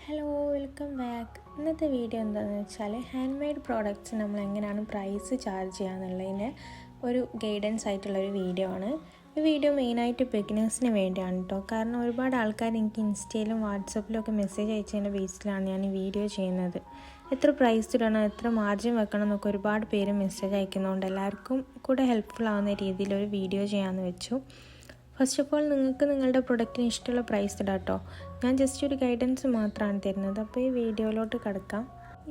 Hello, welcome back. ഇന്നത്തെ video എന്താണെന്ന് വെച്ചാൽ ഹാൻഡ് മെയ്ഡ് പ്രോഡക്റ്റ്സ് നമ്മൾ എങ്ങനെയാണ് പ്രൈസ് ചാർജ് ചെയ്യാന്നുള്ളതിൻ്റെ ഒരു ഗൈഡൻസ് ആയിട്ടുള്ളൊരു വീഡിയോ ആണ്. ഈ വീഡിയോ മെയിനായിട്ട് ബിഗിനേഴ്സിന് വേണ്ടിയാണ് കേട്ടോ. കാരണം ഒരുപാട് ആൾക്കാർ എനിക്ക് ഇൻസ്റ്റയിലും വാട്സപ്പിലും ഒക്കെ മെസ്സേജ് അയച്ചതിൻ്റെ ബേസിലാണ് ഞാൻ ഈ വീഡിയോ ചെയ്യുന്നത്. എത്ര പ്രൈസ് ഇടണം, എത്ര മാർജിൻ വെക്കണം എന്നൊക്കെ ഒരുപാട് പേര് മെസ്സേജ് അയക്കുന്നതുകൊണ്ട് എല്ലാവർക്കും കൂടെ ഹെൽപ്ഫുൾ ആവുന്ന രീതിയിലൊരു വീഡിയോ ചെയ്യാമെന്ന് വെച്ചു. ഫസ്റ്റ് ഓഫ് ഓൾ നിങ്ങൾക്ക് നിങ്ങളുടെ പ്രൊഡക്റ്റിന് ഇഷ്ടമുള്ള പ്രൈസ് ഇടാം കേട്ടോ. ഞാൻ ജസ്റ്റ് ഒരു ഗൈഡൻസ് മാത്രമാണ് തരുന്നത്. അപ്പോൾ ഈ വീഡിയോയിലോട്ട് കിടക്കാം.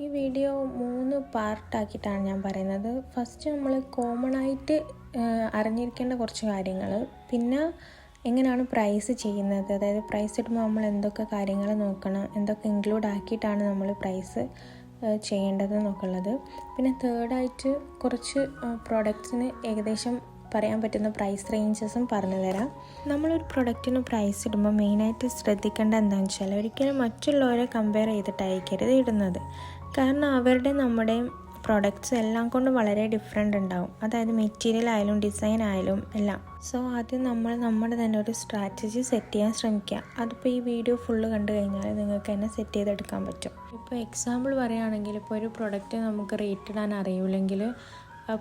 ഈ വീഡിയോ 3 പാർട്ടാക്കിയിട്ടാണ് ഞാൻ പറയുന്നത്. ഫസ്റ്റ് നമ്മൾ കോമൺ ആയിട്ട് അറിഞ്ഞിരിക്കേണ്ട കുറച്ച് കാര്യങ്ങൾ, പിന്നെ എങ്ങനെയാണ് പ്രൈസ് ചെയ്യുന്നത്, അതായത് പ്രൈസ് ഇടുമ്പോൾ നമ്മൾ എന്തൊക്കെ കാര്യങ്ങൾ നോക്കണം, എന്തൊക്കെ ഇൻക്ലൂഡ് ആക്കിയിട്ടാണ് നമ്മൾ പ്രൈസ് ചെയ്യേണ്ടത് എന്നൊക്കെയുള്ളത്. പിന്നെ തേർഡായിട്ട് കുറച്ച് പ്രോഡക്റ്റ്സിന് ഏകദേശം പറയാൻ പറ്റുന്ന പ്രൈസ് റേഞ്ചസും പറഞ്ഞു തരാം. നമ്മളൊരു പ്രൊഡക്റ്റിന് പ്രൈസ് ഇടുമ്പോൾ മെയിനായിട്ട് ശ്രദ്ധിക്കേണ്ട എന്താണെന്ന് വെച്ചാൽ ഒരിക്കലും മറ്റുള്ളവരെ കമ്പയർ ചെയ്തിട്ടായിരിക്കരുത് ഇടുന്നത്. കാരണം അവരുടെ നമ്മുടെയും പ്രോഡക്റ്റ്സ് എല്ലാം കൊണ്ടും വളരെ ഡിഫറെൻ്റ് ഉണ്ടാവും. അതായത് മെറ്റീരിയൽ ആയാലും ഡിസൈൻ ആയാലും എല്ലാം. സോ ആദ്യം നമ്മൾ നമ്മുടെ തന്നെ ഒരു സ്ട്രാറ്റജി സെറ്റ് ചെയ്യാൻ ശ്രമിക്കുക. അതിപ്പോൾ ഈ വീഡിയോ ഫുള്ള് കണ്ടു കഴിഞ്ഞാൽ നിങ്ങൾക്ക് തന്നെ സെറ്റ് ചെയ്തെടുക്കാൻ പറ്റും. ഇപ്പോൾ എക്സാമ്പിൾ പറയുകയാണെങ്കിൽ, ഇപ്പോൾ ഒരു പ്രൊഡക്റ്റ് നമുക്ക് റേറ്റ് ഇടാൻ അറിയില്ലെങ്കിൽ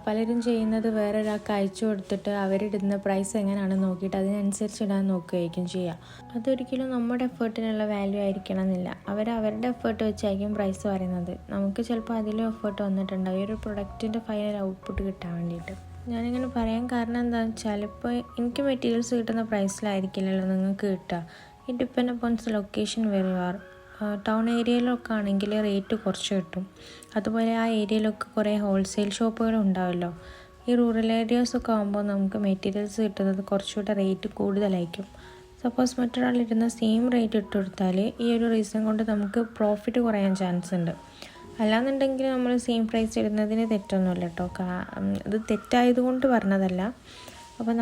പലരും ചെയ്യുന്നത് വേറെ ഒരാൾക്ക് അയച്ചു കൊടുത്തിട്ട് അവരിടുന്ന പ്രൈസ് എങ്ങനെയാണെന്ന് നോക്കിയിട്ട് അതിനനുസരിച്ച് ഇടാൻ നോക്കുകയായിരിക്കും ചെയ്യുക. അതൊരിക്കലും നമ്മുടെ എഫേർട്ടിനുള്ള വാല്യൂ ആയിരിക്കണം എന്നില്ല. അവരുടെ എഫേർട്ട് വെച്ചായിരിക്കും പ്രൈസ് പറയുന്നത്. നമുക്ക് ചിലപ്പോൾ അതിലും എഫേർട്ട് വന്നിട്ടുണ്ടാവും ഈ ഒരു പ്രൊഡക്റ്റിൻ്റെ ഫൈനൽ ഔട്ട്പുട്ട് കിട്ടാൻ വേണ്ടിയിട്ട്. ഞാനിങ്ങനെ പറയാൻ കാരണം എന്താണെന്ന് വെച്ചാൽ, ഇപ്പോൾ എനിക്ക് മെറ്റീരിയൽസ് കിട്ടുന്ന പ്രൈസിലായിരിക്കില്ലല്ലോ നിങ്ങൾക്ക് കിട്ടുക. It depend upon location very ആർ. ടൗൺ ഏരിയയിലൊക്കെ ആണെങ്കിൽ റേറ്റ് കുറച്ച് കിട്ടും. അതുപോലെ ആ ഏരിയയിലൊക്കെ കുറേ ഹോൾസെയിൽ ഷോപ്പുകൾ ഉണ്ടാവുമല്ലോ. ഈ റൂറൽ ഏരിയാസൊക്കെ ആകുമ്പോൾ നമുക്ക് മെറ്റീരിയൽസ് കിട്ടുന്നത് കുറച്ചുകൂടെ റേറ്റ് കൂടുതലായിരിക്കും. സപ്പോസ് മറ്റൊരാളിടുന്ന സെയിം റേറ്റ് ഇട്ട് കൊടുത്താൽ ഈ ഒരു റീസൺ കൊണ്ട് നമുക്ക് പ്രോഫിറ്റ് കുറയാൻ ചാൻസ് ഉണ്ട്. അല്ലാന്നുണ്ടെങ്കിൽ നമ്മൾ സെയിം പ്രൈസ് ഇടുന്നതിന് തെറ്റൊന്നുമില്ല കേട്ടോ. അത് തെറ്റായതുകൊണ്ട് പറഞ്ഞതല്ല. അപ്പോൾ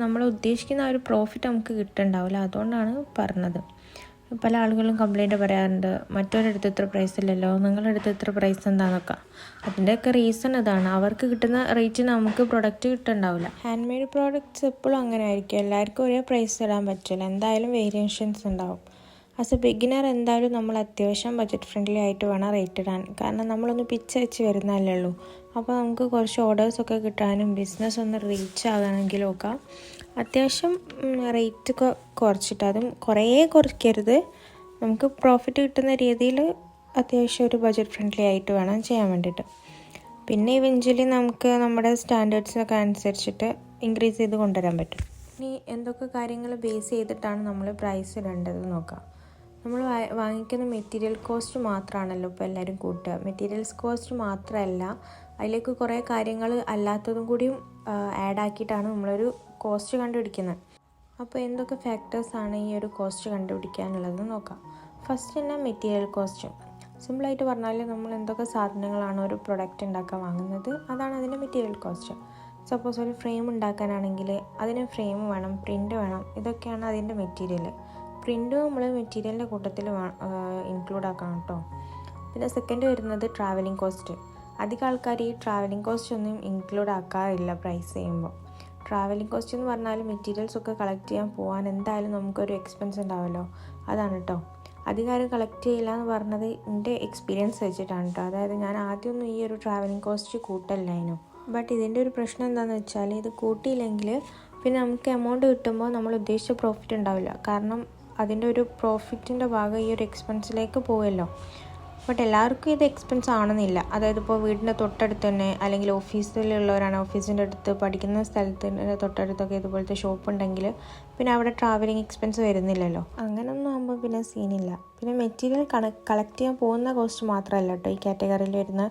നമ്മൾ ഉദ്ദേശിക്കുന്ന ആ ഒരു പ്രോഫിറ്റ് നമുക്ക് കിട്ടുന്നുണ്ടാവില്ല, അതുകൊണ്ടാണ് പറഞ്ഞത്. പല ആളുകളും കംപ്ലൈൻറ്റ് പറയാറുണ്ട്, മറ്റൊരിടത്ത് ഇത്ര പ്രൈസ് ഇല്ലല്ലോ, നിങ്ങളുടെ അടുത്ത് ഇത്ര പ്രൈസ് എന്താണെന്നൊക്കെ. അതിൻ്റെയൊക്കെ റീസൺ ഇതാണ്, അവർക്ക് കിട്ടുന്ന റേറ്റ് നമുക്ക് പ്രൊഡക്റ്റ് കിട്ടുന്നുണ്ടാവില്ല. ഹാൻഡ് മെയ്ഡ് പ്രോഡക്റ്റ്സ് എപ്പോഴും അങ്ങനെ ആയിരിക്കും. എല്ലാവർക്കും ഒരേ പ്രൈസ് ഇടാൻ പറ്റില്ല, എന്തായാലും വേരിയേഷൻസ് ഉണ്ടാവും. ആസ് എ ബിഗിനർ എന്തായാലും നമ്മൾ അത്യാവശ്യം ബഡ്ജറ്റ് ഫ്രണ്ട്ലി ആയിട്ട് വേണം റേറ്റ് ഇടാൻ. കാരണം നമ്മളൊന്ന് പിച്ചയച്ച് വരുന്നതല്ലേ ഉള്ളൂ. അപ്പോൾ നമുക്ക് കുറച്ച് ഓർഡേഴ്സൊക്കെ കിട്ടാനും ബിസിനസ് ഒന്ന് റീച്ച് ആകണമെങ്കിലും ഒക്കെ അത്യാവശ്യം റേറ്റ് കുറച്ചിട്ട്, അതും കുറേ കുറയ്ക്കരുത്. നമുക്ക് പ്രോഫിറ്റ് കിട്ടുന്ന രീതിയിൽ അത്യാവശ്യം ഒരു ബഡ്ജറ്റ് ഫ്രണ്ട്ലി ആയിട്ട് വേണം ചെയ്യാൻ വേണ്ടിയിട്ട്. പിന്നെ ഇവഞ്ച്വലി നമുക്ക് നമ്മുടെ സ്റ്റാൻഡേർഡ്സിനൊക്കെ അനുസരിച്ചിട്ട് ഇൻക്രീസ് ചെയ്ത് കൊണ്ടുവരാൻ പറ്റും. ഇനി എന്തൊക്കെ കാര്യങ്ങൾ ബേസ് ചെയ്തിട്ടാണ് നമ്മൾ പ്രൈസ് ഇടേണ്ടത് നോക്കാം. നമ്മൾ വാങ്ങിക്കുന്ന മെറ്റീരിയൽ കോസ്റ്റ് മാത്രമാണല്ലോ ഇപ്പോൾ എല്ലാവരും കൂട്ടുക. മെറ്റീരിയൽസ് കോസ്റ്റ് മാത്രമല്ല, അതിലേക്ക് കുറേ കാര്യങ്ങൾ അല്ലാത്തതും കൂടിയും ആഡ് ആക്കിയിട്ടാണ് നമ്മളൊരു കോസ്റ്റ് കണ്ടുപിടിക്കുന്നത്. അപ്പോൾ എന്തൊക്കെ ഫാക്ടേഴ്സാണ് ഈ ഒരു കോസ്റ്റ് കണ്ടുപിടിക്കാനുള്ളത് നോക്കാം. ഫസ്റ്റ് തന്നെ മെറ്റീരിയൽ കോസ്റ്റ്. സിമ്പിളായിട്ട് പറഞ്ഞാൽ നമ്മൾ എന്തൊക്കെ സാധനങ്ങളാണ് ഒരു പ്രൊഡക്റ്റ് ഉണ്ടാക്കാൻ വാങ്ങുന്നത്, അതാണ് അതിൻ്റെ മെറ്റീരിയൽ കോസ്റ്റ്. സപ്പോസ് ഒരു ഫ്രെയിം ഉണ്ടാക്കാനാണെങ്കിൽ അതിന് ഫ്രെയിം വേണം, പ്രിൻ്റ് വേണം, ഇതൊക്കെയാണ് അതിൻ്റെ മെറ്റീരിയൽ. പ്രിൻ്റ് നമ്മൾ മെറ്റീരിയലിൻ്റെ കൂട്ടത്തിൽ ഇൻക്ലൂഡ് ആക്കണം കേട്ടോ. പിന്നെ സെക്കൻഡ് വരുന്നത് ട്രാവലിംഗ് കോസ്റ്റ്. അധികം ആൾക്കാർ ഈ ട്രാവലിംഗ് കോസ്റ്റ് ഒന്നും ഇൻക്ലൂഡ് ആക്കാറില്ല പ്രൈസ് ചെയ്യുമ്പോൾ. ട്രാവലിംഗ് കോസ്റ്റ് എന്ന് പറഞ്ഞാൽ മെറ്റീരിയൽസൊക്കെ കളക്ട് ചെയ്യാൻ പോകാൻ എന്തായാലും നമുക്കൊരു എക്സ്പെൻസ് ഉണ്ടാവുമല്ലോ, അതാണ് കേട്ടോ. അധികം കളക്ട് ചെയ്യില്ല എന്ന് പറഞ്ഞത് എൻ്റെ എക്സ്പീരിയൻസ് വെച്ചിട്ടാണ് കേട്ടോ. അതായത് ഞാൻ ആദ്യമൊന്നും ഈ ഒരു ട്രാവലിംഗ് കോസ്റ്റ് കൂട്ടല്ലായിരുന്നു. ബട്ട് ഇതിൻ്റെ ഒരു പ്രശ്നം എന്താണെന്ന് വെച്ചാൽ, ഇത് കൂട്ടിയില്ലെങ്കിൽ പിന്നെ നമുക്ക് എമൗണ്ട് കിട്ടുമ്പോൾ നമ്മൾ ഉദ്ദേശിച്ച പ്രോഫിറ്റ് ഉണ്ടാവില്ല. കാരണം അതിൻ്റെ ഒരു പ്രോഫിറ്റിൻ്റെ ഭാഗം ഈ ഒരു എക്സ്പെൻസിലേക്ക് പോവുമല്ലോ. ബട്ട് എല്ലാവർക്കും ഇത് എക്സ്പെൻസ് ആണെന്നില്ല. അതായത് ഇപ്പോൾ വീടിൻ്റെ തൊട്ടടുത്ത് തന്നെ, അല്ലെങ്കിൽ ഓഫീസിലുള്ളവരാണ്, ഓഫീസിൻ്റെ അടുത്ത്, പഠിക്കുന്ന സ്ഥലത്തിൻ്റെ തൊട്ടടുത്തൊക്കെ ഇതുപോലത്തെ ഷോപ്പ് ഉണ്ടെങ്കിൽ പിന്നെ അവിടെ ട്രാവലിംഗ് എക്സ്പെൻസ് വരുന്നില്ലല്ലോ. അങ്ങനെയൊന്നും ആകുമ്പോൾ പിന്നെ സീനില്ല. പിന്നെ മെറ്റീരിയൽ കളക്ട് ചെയ്യാൻ പോകുന്ന കോസ്റ്റ് മാത്രമല്ല കേട്ടോ ഈ കാറ്റഗറിയിൽ വരുന്ന.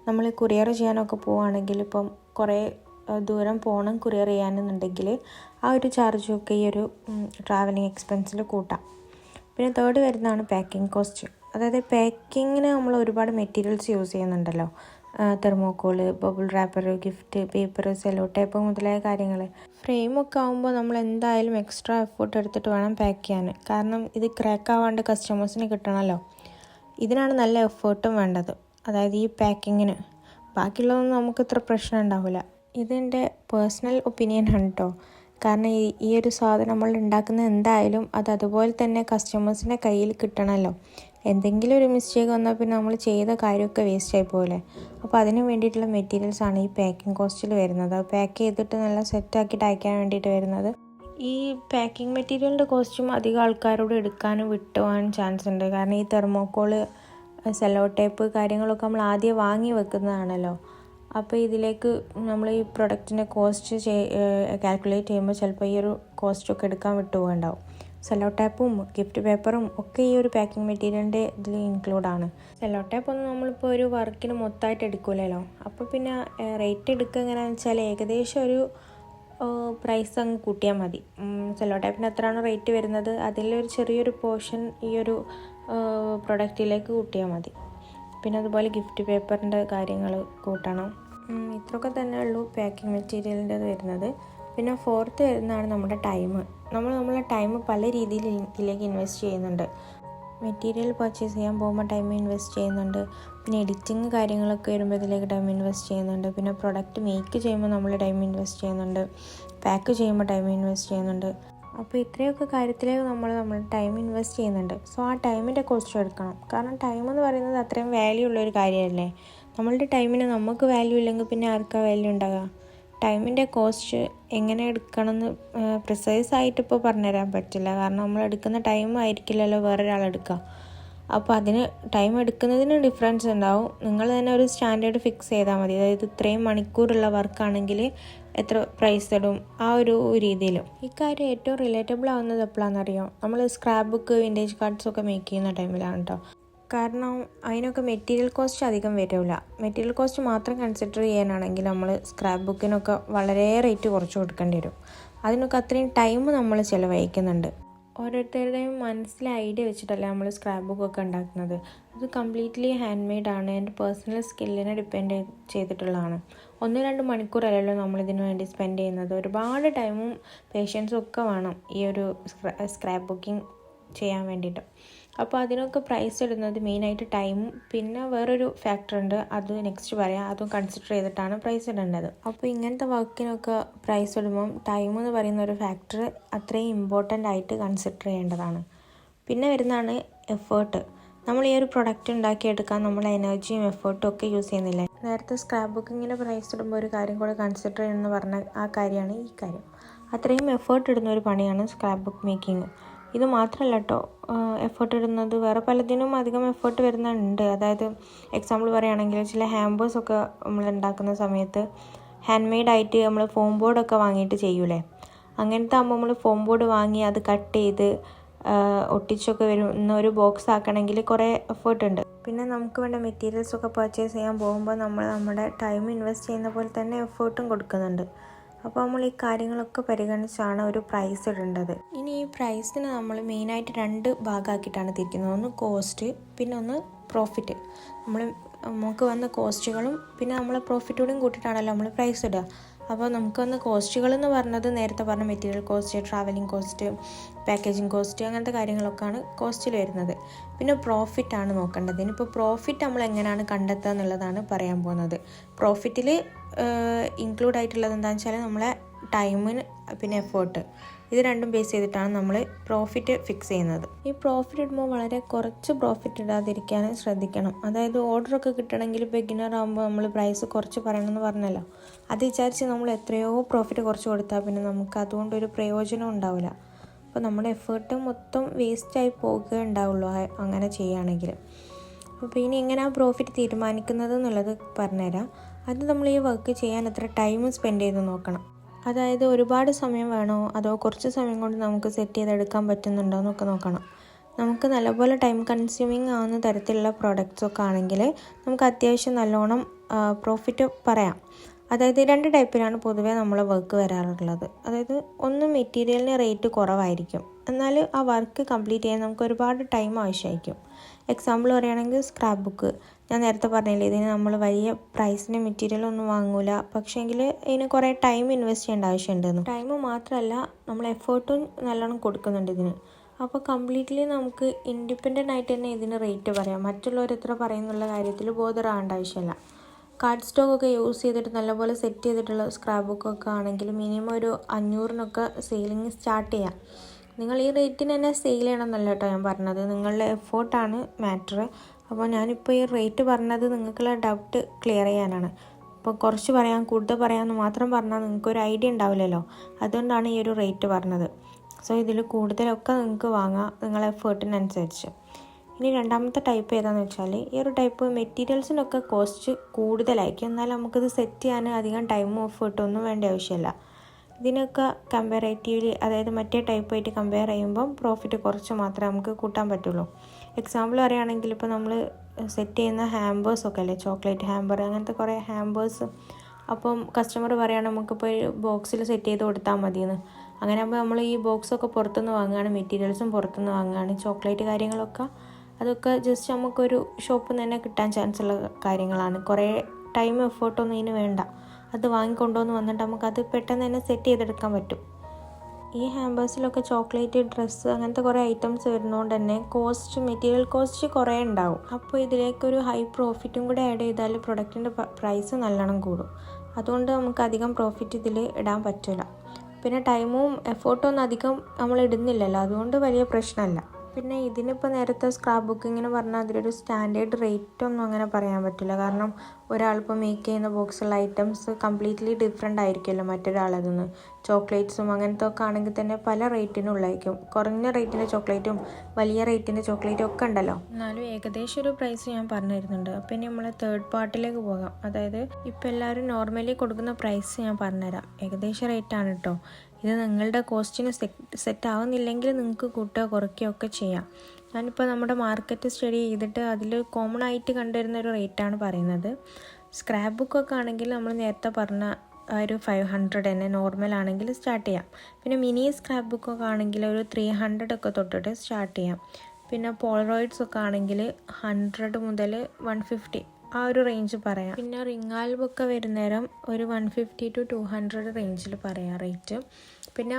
നമ്മൾ കൊറിയർ ചെയ്യാനൊക്കെ പോവുകയാണെങ്കിൽ, ഇപ്പം കുറേ ദൂരം പോകണം കൊറിയർ ചെയ്യാനെന്നുണ്ടെങ്കിൽ ആ ഒരു ചാർജൊക്കെ ഈ ഒരു ട്രാവലിംഗ് എക്സ്പെൻസിൽ കൂട്ടാം. പിന്നെ തേർഡ് വരുന്നതാണ് പാക്കിംഗ് കോസ്റ്റ്. അതായത് പാക്കിങ്ങിന് നമ്മൾ ഒരുപാട് മെറ്റീരിയൽസ് യൂസ് ചെയ്യുന്നുണ്ടല്ലോ. Thermocol, bubble wrapper, gift paper, cello tape മുതലായ കാര്യങ്ങൾ. ഫ്രെയിമൊക്കെ ആകുമ്പോൾ നമ്മൾ എന്തായാലും എക്സ്ട്രാ എഫേർട്ട് എടുത്തിട്ട് വേണം പാക്ക് ചെയ്യാൻ. കാരണം ഇത് ക്രാക്ക് ആവാണ്ട് കസ്റ്റമേഴ്സിന് കിട്ടണമല്ലോ. ഇതിനാണ് നല്ല എഫേർട്ടും വേണ്ടത്, അതായത് ഈ പാക്കിങ്ങിന്. ബാക്കിയുള്ളതൊന്നും നമുക്ക് ഇത്ര പ്രശ്നം ഉണ്ടാവില്ല. ഇതെൻ്റെ പേഴ്സണൽ ഒപ്പീനിയൻ ആണ് കേട്ടോ. കാരണം ഈ ഒരു സാധനം നമ്മൾ ഉണ്ടാക്കുന്ന എന്തായാലും അത് അതുപോലെ തന്നെ കസ്റ്റമേഴ്സിൻ്റെ കയ്യിൽ കിട്ടണമല്ലോ. എന്തെങ്കിലും ഒരു മിസ്റ്റേക്ക് വന്നാൽ പിന്നെ നമ്മൾ ചെയ്ത കാര്യമൊക്കെ വേസ്റ്റായി പോലെ. അപ്പോൾ അതിന് വേണ്ടിയിട്ടുള്ള മെറ്റീരിയൽസാണ് ഈ പാക്കിംഗ് കോസ്റ്റിൽ വരുന്നത്. അത് പാക്ക് ചെയ്തിട്ട് നല്ല സെറ്റാക്കിയിട്ട് അയക്കാൻ വേണ്ടിയിട്ട് വരുന്നത്. ഈ പാക്കിംഗ് മെറ്റീരിയലിൻ്റെ കോസ്റ്റും അധികം ആൾക്കാരോട് എടുക്കാനും വിട്ടുപോകാൻ ചാൻസ് ഉണ്ട്. കാരണം ഈ തെർമോക്കോള്, സെല്ലോ ടേപ്പ് കാര്യങ്ങളൊക്കെ നമ്മൾ ആദ്യം വാങ്ങി വെക്കുന്നതാണല്ലോ. അപ്പോൾ ഇതിലേക്ക് നമ്മൾ ഈ പ്രൊഡക്റ്റിൻ്റെ കോസ്റ്റ് കാൽക്കുലേറ്റ് ചെയ്യുമ്പോൾ ചിലപ്പോൾ ഈ ഒരു കോസ്റ്റൊക്കെ എടുക്കാൻ വിട്ടുപോകുന്നുണ്ടാവും. സെല്ലോ ടാപ്പും ഗിഫ്റ്റ് പേപ്പറും ഒക്കെ ഈ ഒരു പാക്കിംഗ് മെറ്റീരിയലിൻ്റെ ഇതിൽ ഇൻക്ലൂഡാണ്. സെല്ലോ ടാപ്പ് ഒന്നും നമ്മളിപ്പോൾ ഒരു വർക്കിന് മൊത്തമായിട്ട് എടുക്കില്ലല്ലോ. അപ്പോൾ പിന്നെ റേറ്റ് എടുക്കുക എങ്ങനെയാണെന്ന് വെച്ചാൽ ഏകദേശം ഒരു പ്രൈസ് അങ്ങ് കൂട്ടിയാൽ മതി. സെല്ലോ ടാപ്പിന് എത്രയാണോ റേറ്റ് വരുന്നത് അതിലൊരു ചെറിയൊരു പോർഷൻ ഈ ഒരു പ്രൊഡക്റ്റിലേക്ക് കൂട്ടിയാൽ മതി. പിന്നെ അതുപോലെ ഗിഫ്റ്റ് പേപ്പറിൻ്റെ കാര്യങ്ങൾ കൂട്ടണം. ഇത്രയൊക്കെ തന്നെ ഉള്ളൂ പാക്കിംഗ് മെറ്റീരിയലിൻ്റെ വരുന്നത്. പിന്നെ ഫോർത്ത് വരുന്നതാണ് നമ്മുടെ ടൈം. നമ്മളെ ടൈം പല രീതിയിൽ ഇതിലേക്ക് ഇൻവെസ്റ്റ് ചെയ്യുന്നുണ്ട്. മെറ്റീരിയൽ പർച്ചേസ് ചെയ്യാൻ പോകുമ്പോൾ ടൈം ഇൻവെസ്റ്റ് ചെയ്യുന്നുണ്ട്. പിന്നെ എഡിറ്റിങ് കാര്യങ്ങളൊക്കെ വരുമ്പോൾ ഇതിലേക്ക് ടൈം ഇൻവെസ്റ്റ് ചെയ്യുന്നുണ്ട്. പിന്നെ പ്രൊഡക്റ്റ് മേക്ക് ചെയ്യുമ്പോൾ നമ്മൾ ടൈം ഇൻവെസ്റ്റ് ചെയ്യുന്നുണ്ട്. പാക്ക് ചെയ്യുമ്പോൾ ടൈം ഇൻവെസ്റ്റ് ചെയ്യുന്നുണ്ട്. അപ്പോൾ ഇത്രയൊക്കെ കാര്യത്തിലേക്ക് നമ്മൾ ടൈം ഇൻവെസ്റ്റ് ചെയ്യുന്നുണ്ട്. സോ ആ ടൈമിൻ്റെ കോസ്റ്റ് എടുക്കണം. കാരണം ടൈം എന്ന് പറയുന്നത് അത്രയും വാല്യൂ ഉള്ളൊരു കാര്യമല്ലേ. നമ്മളുടെ ടൈമിന് നമുക്ക് വാല്യൂ ഇല്ലെങ്കിൽ പിന്നെ ആർക്കാണ് വാല്യൂ ഉണ്ടാകുക? ടൈമിൻ്റെ കോസ്റ്റ് എങ്ങനെ എടുക്കണമെന്ന് പ്രിസൈസായിട്ട് ഇപ്പോൾ പറഞ്ഞുതരാൻ പറ്റില്ല. കാരണം നമ്മൾ എടുക്കുന്ന ടൈം ആയിരിക്കില്ലല്ലോ വേറൊരാളെടുക്കുക. അപ്പോൾ അതിന് ടൈം എടുക്കുന്നതിന് ഡിഫറൻസ് ഉണ്ടാവും. നിങ്ങൾ തന്നെ ഒരു സ്റ്റാൻഡേർഡ് ഫിക്സ് ചെയ്താൽ മതി. അതായത് ഇത്രയും മണിക്കൂറുള്ള വർക്കാണെങ്കിൽ എത്ര പ്രൈസ് ഇടും, ആ ഒരു രീതിയിലും. ഇക്കാര്യം ഏറ്റവും റിലേറ്റബിൾ ആവുന്നത് എപ്പോഴാണെന്നറിയാം? നമ്മൾ സ്ക്രാപ്പ് ബുക്ക്, വിൻറ്റേജ് കാർഡ്സൊക്കെ മേക്ക് ചെയ്യുന്ന ടൈമിലാണ് കേട്ടോ. കാരണം അതിനൊക്കെ മെറ്റീരിയൽ കോസ്റ്റ് അധികം വരില്ല. മെറ്റീരിയൽ കോസ്റ്റ് മാത്രം കൺസിഡർ ചെയ്യാനാണെങ്കിൽ നമ്മൾ സ്ക്രാപ്പ് ബുക്കിനൊക്കെ വളരെ റേറ്റ് കുറച്ച് കൊടുക്കേണ്ടി വരും. അതിനൊക്കെ അത്രയും ടൈം നമ്മൾ ചിലവഴിക്കുന്നുണ്ട്. ഓരോരുത്തരുടെയും മനസ്സിലെ ഐഡിയ വെച്ചിട്ടല്ല നമ്മൾ സ്ക്രാപ്പ് ബുക്കൊക്കെ ഉണ്ടാക്കുന്നത്. അത് കംപ്ലീറ്റ്ലി ഹാൻഡ് മെയ്ഡാണ്. എൻ്റെ പേഴ്സണൽ സ്കില്ലിനെ ഡിപ്പെൻഡ് ചെയ്തിട്ടുള്ളതാണ്. 1-2 മണിക്കൂറല്ലല്ലോ നമ്മളിതിനു വേണ്ടി സ്പെൻഡ് ചെയ്യുന്നത്. ഒരുപാട് ടൈമും പേഷ്യൻസും ഒക്കെ വേണം ഈ ഒരു സ്ക്രാപ്പ് ബുക്കിംഗ് ചെയ്യാൻ വേണ്ടിയിട്ട്. അപ്പോൾ അതിനൊക്കെ പ്രൈസ് ഇടുന്നത് മെയിനായിട്ട് ടൈമും പിന്നെ വേറൊരു ഫാക്ടർ ഉണ്ട്, അത് നെക്സ്റ്റ് പറയാം. അതും കൺസിഡർ ചെയ്തിട്ടാണ് പ്രൈസ് ഇടേണ്ടത്. അപ്പോൾ ഇങ്ങനത്തെ വർക്കിനൊക്കെ പ്രൈസ് ഇടുമ്പം ടൈം എന്ന് പറയുന്ന ഒരു ഫാക്ടർ അത്രയും ഇമ്പോർട്ടൻ്റ് ആയിട്ട് കൺസിഡർ ചെയ്യേണ്ടതാണ്. പിന്നെ വരുന്നതാണ് എഫേർട്ട്. നമ്മൾ ഈ ഒരു പ്രൊഡക്റ്റ് ഉണ്ടാക്കിയെടുക്കാൻ നമ്മൾ എനർജിയും എഫേർട്ടും ഒക്കെ യൂസ് ചെയ്യുന്നില്ലേ. നേരത്തെ സ്ക്രാപ്പ് ബുക്കിങ്ങിൻ്റെ പ്രൈസ് ഇടുമ്പോൾ ഒരു കാര്യം കൂടെ കൺസിഡർ ചെയ്യണമെന്ന് പറഞ്ഞ ആ കാര്യമാണ് ഈ കാര്യം. അത്രയും എഫേർട്ട് ഇടുന്ന ഒരു പണിയാണ് സ്ക്രാപ്പ് ബുക്ക് മേക്കിങ്. ഇത് മാത്രമല്ല കേട്ടോ, എഫേർട്ട് ഇടുന്നത് വേറെ പലതിനും അധികം എഫേർട്ട് വരുന്നുണ്ട്. അതായത് എക്സാമ്പിൾ പറയുകയാണെങ്കിൽ ചില ഹാമ്പേഴ്സൊക്കെ നമ്മൾ ഉണ്ടാക്കുന്ന സമയത്ത് ഹാൻഡ് മെയ്ഡായിട്ട് നമ്മൾ ഫോം ബോർഡൊക്കെ വാങ്ങിയിട്ട് ചെയ്യൂലേ. അങ്ങനത്തെ ആകുമ്പോൾ നമ്മൾ ഫോം ബോർഡ് വാങ്ങി അത് കട്ട് ചെയ്ത് ഒട്ടിച്ചൊക്കെ വരുന്ന ഒരു ബോക്സ് ആക്കണമെങ്കിൽ കുറേ എഫേർട്ട് ഉണ്ട്. പിന്നെ നമുക്ക് വേണ്ട മെറ്റീരിയൽസൊക്കെ പർച്ചേസ് ചെയ്യാൻ പോകുമ്പോൾ നമ്മൾ നമ്മുടെ ടൈം ഇൻവെസ്റ്റ് ചെയ്യുന്ന പോലെ തന്നെ എഫേർട്ടും കൊടുക്കുന്നുണ്ട്. അപ്പോൾ നമ്മൾ ഈ കാര്യങ്ങളൊക്കെ പരിഗണിച്ചാണ് ഒരു പ്രൈസ് ഇടേണ്ടത്. ഇനി ഈ പ്രൈസിന് നമ്മൾ മെയിനായിട്ട് 2 ഭാഗമാക്കിയിട്ടാണ് തിരിക്കുന്നത്. ഒന്ന് കോസ്റ്റ്, പിന്നെ ഒന്ന് പ്രോഫിറ്റ്. നമുക്ക് വന്ന കോസ്റ്റുകളും പിന്നെ നമ്മളെ പ്രോഫിറ്റോടും കൂട്ടിയിട്ടാണല്ലോ നമ്മൾ പ്രൈസ് ഇടുക. അപ്പോൾ നമുക്ക് വന്ന കോസ്റ്റുകൾ എന്ന് പറഞ്ഞത് നേരത്തെ പറഞ്ഞ material cost, travelling cost, packaging cost, അങ്ങനത്തെ കാര്യങ്ങളൊക്കെയാണ് കോസ്റ്റിൽ വരുന്നത്. പിന്നെ പ്രോഫിറ്റാണ് നോക്കേണ്ടത്. ഇനിയിപ്പോൾ പ്രോഫിറ്റ് നമ്മൾ എങ്ങനെയാണ് കണ്ടെത്തുക എന്നുള്ളതാണ് പറയാൻ പോകുന്നത്. പ്രോഫിറ്റിൽ ഇൻക്ലൂഡ് ആയിട്ടുള്ളത് എന്താണെന്ന് വെച്ചാൽ നമ്മളെ ടൈമിന് പിന്നെ എഫേർട്ട്, ഇത് രണ്ടും ബേസ് ചെയ്തിട്ടാണ് നമ്മൾ പ്രോഫിറ്റ് ഫിക്സ് ചെയ്യുന്നത്. ഈ പ്രോഫിറ്റ് ഇടുമ്പോൾ വളരെ കുറച്ച് പ്രോഫിറ്റ് ഇടാതിരിക്കാൻ ശ്രദ്ധിക്കണം. അതായത് ഓർഡറൊക്കെ കിട്ടണമെങ്കിൽ ബിഗിനർ ആകുമ്പോൾ നമ്മൾ പ്രൈസ് കുറച്ച് പറയണമെന്ന് പറഞ്ഞല്ലോ. അത് വിചാരിച്ച് നമ്മൾ എത്രയോ പ്രോഫിറ്റ് കുറച്ച് കൊടുത്താൽ പിന്നെ നമുക്ക് അതുകൊണ്ടൊരു പ്രയോജനം ഉണ്ടാവില്ല. അപ്പോൾ നമ്മുടെ എഫേർട്ട് മൊത്തം വേസ്റ്റായി പോകുകയുണ്ടാവുള്ളൂ അങ്ങനെ ചെയ്യുകയാണെങ്കിൽ. അപ്പോൾ ഇനി എങ്ങനെയാണ് പ്രോഫിറ്റ് തീരുമാനിക്കുന്നത് എന്നുള്ളത് പറഞ്ഞുതരാം. അത് നമ്മൾ ഈ വർക്ക് ചെയ്യാൻ എത്ര ടൈം സ്പെൻഡ് ചെയ്ത് നോക്കണം. അതായത് ഒരുപാട് സമയം വേണോ അതോ കുറച്ച് സമയം കൊണ്ട് നമുക്ക് സെറ്റ് ചെയ്തെടുക്കാൻ പറ്റുന്നുണ്ടോ എന്നൊക്കെ നോക്കണം. നമുക്ക് നല്ലപോലെ ടൈം കൺസ്യൂമിങ് ആവുന്ന തരത്തിലുള്ള പ്രോഡക്റ്റ്സൊക്കെ ആണെങ്കിൽ നമുക്ക് അത്യാവശ്യം നല്ലോണം പ്രോഫിറ്റ് പറയാം. അതായത് 2 ടൈപ്പിലാണ് പൊതുവേ നമ്മളെ വർക്ക് വരാറുള്ളത്. അതായത് ഒന്ന് മെറ്റീരിയലിന് റേറ്റ് കുറവായിരിക്കും, എന്നാൽ ആ വർക്ക് കംപ്ലീറ്റ് ചെയ്യാൻ നമുക്ക് ഒരുപാട് ടൈം ആവശ്യമായിരിക്കും. എക്സാമ്പിൾ പറയുകയാണെങ്കിൽ സ്ക്രാപ്പ് ബുക്ക്, ഞാൻ നേരത്തെ പറഞ്ഞില്ലേ ഇതിന് നമ്മൾ വലിയ പ്രൈസിന് മെറ്റീരിയലൊന്നും വാങ്ങൂല, പക്ഷേങ്കിൽ ഇതിന് കുറേ ടൈം ഇൻവെസ്റ്റ് ചെയ്യേണ്ട ആവശ്യമുണ്ടെന്ന്. ടൈം മാത്രമല്ല നമ്മൾ എഫേർട്ടും നല്ലോണം കൊടുക്കുന്നുണ്ട് ഇതിന്. അപ്പോൾ കംപ്ലീറ്റ്ലി നമുക്ക് ഇൻഡിപെൻഡൻ്റ് ആയിട്ട് തന്നെ ഇതിന് റേറ്റ് പറയാം. മറ്റുള്ളവർ എത്ര പറയുന്നുള്ള കാര്യത്തിൽ ബോധറാകേണ്ട ആവശ്യമില്ല. കാർഡ് സ്റ്റോക്കൊക്കെ യൂസ് ചെയ്തിട്ട് നല്ലപോലെ സെറ്റ് ചെയ്തിട്ടുള്ള സ്ക്രാപ്പ് ബുക്കൊക്കെ ആണെങ്കിൽ മിനിമം ഒരു 500-നൊക്കെ സെയിലിംഗ് സ്റ്റാർട്ട് ചെയ്യാം. നിങ്ങൾ ഈ റേറ്റിന് തന്നെ സെയിൽ ചെയ്യണമെന്നല്ല കേട്ടോ ഞാൻ പറഞ്ഞത്, നിങ്ങളുടെ എഫേർട്ടാണ് മാറ്റർ. അപ്പോൾ ഞാനിപ്പോൾ ഈ റേറ്റ് പറഞ്ഞത് നിങ്ങൾക്കുള്ള ഡൗട്ട് ക്ലിയർ ചെയ്യാനാണ്. അപ്പോൾ കുറച്ച് പറയാം, കൂടുതൽ പറയാമെന്ന് മാത്രം പറഞ്ഞാൽ നിങ്ങൾക്കൊരു ഐഡിയ ഉണ്ടാവില്ലല്ലോ, അതുകൊണ്ടാണ് ഈ ഒരു റേറ്റ് പറഞ്ഞത്. സോ ഇതിൽ കൂടുതലൊക്കെ നിങ്ങൾക്ക് വാങ്ങാം നിങ്ങളെ എഫേർട്ടിനനുസരിച്ച്. ഇനി രണ്ടാമത്തെ ടൈപ്പ് ഏതാണെന്ന് വെച്ചാൽ, ഈ ഒരു ടൈപ്പ് മെറ്റീരിയൽസിനൊക്കെ കോസ്റ്റ് കൂടുതലായിരിക്കും, എന്നാൽ നമുക്കിത് സെറ്റ് ചെയ്യാൻ അധികം ടൈമും എഫേർട്ടൊന്നും വേണ്ട ആവശ്യമില്ല. ഇതിനൊക്കെ കമ്പാരേറ്റീവ്ലി, അതായത് മറ്റേ ടൈപ്പായിട്ട് കമ്പയർ ചെയ്യുമ്പം പ്രോഫിറ്റ് കുറച്ച് മാത്രമേ നമുക്ക് കൂട്ടാൻ പറ്റുള്ളൂ. എക്സാമ്പിൾ പറയുകയാണെങ്കിൽ ഇപ്പോൾ നമ്മൾ സെറ്റ് ചെയ്യുന്ന ഹാമ്പേഴ്സൊക്കെ അല്ലേ, ചോക്ലേറ്റ് ഹാമ്പർ, അങ്ങനത്തെ കുറേ ഹാമ്പേഴ്സ്. അപ്പം കസ്റ്റമർ പറയുകയാണ് നമുക്കിപ്പോൾ ഒരു ബോക്സിൽ സെറ്റ് ചെയ്ത് കൊടുത്താൽ മതിയെന്ന്. അങ്ങനെ ആകുമ്പോൾ നമ്മൾ ഈ ബോക്സൊക്കെ പുറത്തുനിന്ന് വാങ്ങുകയാണ്, മെറ്റീരിയൽസും പുറത്തുനിന്ന് വാങ്ങുകയാണ്, ചോക്ലേറ്റ് കാര്യങ്ങളൊക്കെ അതൊക്കെ ജസ്റ്റ് നമുക്കൊരു ഷോപ്പിൽ നിന്ന് തന്നെ കിട്ടാൻ ചാൻസ് ഉള്ള കാര്യങ്ങളാണ്. കുറേ ടൈം എഫേർട്ടൊന്നും ഇതിന് വേണ്ട. അത് വാങ്ങിക്കൊണ്ടുവന്ന് വന്നിട്ട് നമുക്കത് പെട്ടെന്ന് തന്നെ സെറ്റ് ചെയ്തെടുക്കാൻ പറ്റും. ഈ ഹാമ്പേഴ്സിലൊക്കെ ചോക്ലേറ്റ്, ഡ്രസ്സ്, അങ്ങനത്തെ കുറേ ഐറ്റംസ് വരുന്നതുകൊണ്ട് തന്നെ മെറ്റീരിയൽ കോസ്റ്റ് കുറേ ഉണ്ടാവും. അപ്പോൾ ഇതിലേക്കൊരു ഹൈ പ്രോഫിറ്റും കൂടെ ആഡ് ചെയ്താൽ പ്രൊഡക്റ്റിൻ്റെ പ്രൈസ് നല്ലോണം കൂടും. അതുകൊണ്ട് നമുക്ക് അധികം പ്രോഫിറ്റ് ഇതിൽ ഇടാൻ പറ്റില്ല. പിന്നെ ടൈമും എഫേർട്ടും ഒന്നും അധികം നമ്മൾ ഇടുന്നില്ലല്ലോ, അതുകൊണ്ട് വലിയ പ്രശ്നമല്ല. പിന്നെ ഇതിനിപ്പോൾ നേരത്തെ സ്ക്രാപ്പ് ബുക്കിങ്ങിന് പറഞ്ഞാൽ അതിലൊരു സ്റ്റാൻഡേർഡ് റേറ്റ് ഒന്നും അങ്ങനെ പറയാൻ പറ്റില്ല. കാരണം ഒരാളിപ്പോൾ മേക്ക് ചെയ്യുന്ന ബോക്സുള്ള ഐറ്റംസ് കംപ്ലീറ്റ്ലി ഡിഫറെൻ്റ് ആയിരിക്കുമല്ലോ മറ്റൊരാളതിന്ന്. ചോക്ലേറ്റ്സും അങ്ങനത്തെ ഒക്കെ ആണെങ്കിൽ തന്നെ പല റേറ്റിനുള്ളതായിരിക്കും. കുറഞ്ഞ റേറ്റിൻ്റെ ചോക്ലേറ്റും വലിയ റേറ്റിൻ്റെ ചോക്ലേറ്റും ഒക്കെ ഉണ്ടല്ലോ. എന്നാലും ഏകദേശം ഒരു പ്രൈസ് ഞാൻ പറഞ്ഞു തരുന്നുണ്ട്. അപ്പോൾ ഇനി നമ്മൾ തേർഡ് പാർട്ടിലേക്ക് പോകാം. അതായത് ഇപ്പോൾ എല്ലാവരും നോർമലി കൊടുക്കുന്ന പ്രൈസ് ഞാൻ പറഞ്ഞുതരാം. ഏകദേശം റേറ്റാണ് കേട്ടോ. ഇത് നിങ്ങളുടെ കോസ്റ്റിന് സെറ്റ് ആവുന്നില്ലെങ്കിൽ നിങ്ങൾക്ക് കൂട്ടുകയോ കുറയ്ക്കുകയോ ഒക്കെ ചെയ്യാം. ഞാനിപ്പോൾ നമ്മുടെ മാർക്കറ്റ് സ്റ്റഡി ചെയ്തിട്ട് അതിൽ കോമൺ ആയിട്ട് കണ്ടുവരുന്ന ഒരു റേറ്റാണ് പറയുന്നത്. സ്ക്രാപ്പ് ബുക്കൊക്കെ ആണെങ്കിൽ നമ്മൾ നേരത്തെ പറഞ്ഞ ആ ഒരു 500 തന്നെ നോർമലാണെങ്കിൽ സ്റ്റാർട്ട് ചെയ്യാം. പിന്നെ മിനി സ്ക്രാപ്പ് ബുക്കൊക്കെ ആണെങ്കിൽ ഒരു 300 ഒക്കെ തൊട്ടിട്ട് സ്റ്റാർട്ട് ചെയ്യാം. പിന്നെ പോളറോയിഡ്സ് ഒക്കെ ആണെങ്കിൽ 100 മുതൽ 150 ആ ഒരു റേഞ്ച് പറയാം. പിന്നെ റിംഗ് ആൽബമൊക്കെ വരുന്നേരം ഒരു 150 to 200 റേഞ്ചിൽ പറയാം റേറ്റ്. പിന്നെ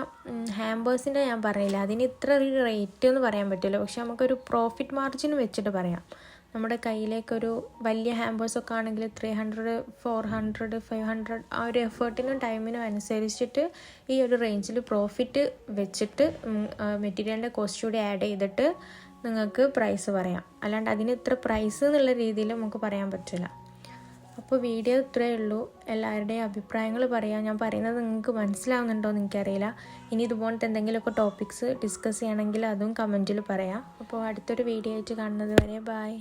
ഹാമ്പേഴ്സിൻ്റെ ഞാൻ പറഞ്ഞില്ല, അതിന് ഇത്ര ഒരു റേറ്റ് എന്ന് പറയാൻ പറ്റില്ല, പക്ഷെ നമുക്കൊരു പ്രോഫിറ്റ് മാർജിൻ വെച്ചിട്ട് പറയാം. നമ്മുടെ കയ്യിലേക്കൊരു വലിയ ഹാമ്പേഴ്സൊക്കെ ആണെങ്കിൽ 300, 400, 500 ആ ഒരു എഫേർട്ടിനും ടൈമിനും അനുസരിച്ചിട്ട് ഈ ഒരു റേഞ്ചിൽ പ്രോഫിറ്റ് വെച്ചിട്ട് മെറ്റീരിയലിൻ്റെ കോസ്റ്റ് കൂടി ആഡ് ചെയ്തിട്ട് നിങ്ങൾക്ക് പ്രൈസ് പറയാം. അല്ലാണ്ട് അതിന് ഇത്ര പ്രൈസ് എന്നുള്ള രീതിയിൽ നമുക്ക് പറയാൻ പറ്റില്ല. അപ്പോൾ വീഡിയോ ഇത്രയേ ഉള്ളൂ. എല്ലാവരുടെയും അഭിപ്രായങ്ങൾ പറയാം. ഞാൻ പറയുന്നത് നിങ്ങൾക്ക് മനസ്സിലാവുന്നുണ്ടോ എന്ന് എനിക്കറിയില്ല. ഇനി ഇതുപോലത്തെ എന്തെങ്കിലുമൊക്കെ ടോപ്പിക്സ് ഡിസ്കസ് ചെയ്യണമെങ്കിൽ അതും കമൻറ്റിൽ പറയാം. അപ്പോൾ അടുത്തൊരു വീഡിയോ ആയിട്ട് കാണുന്നത് വരെ ബൈ.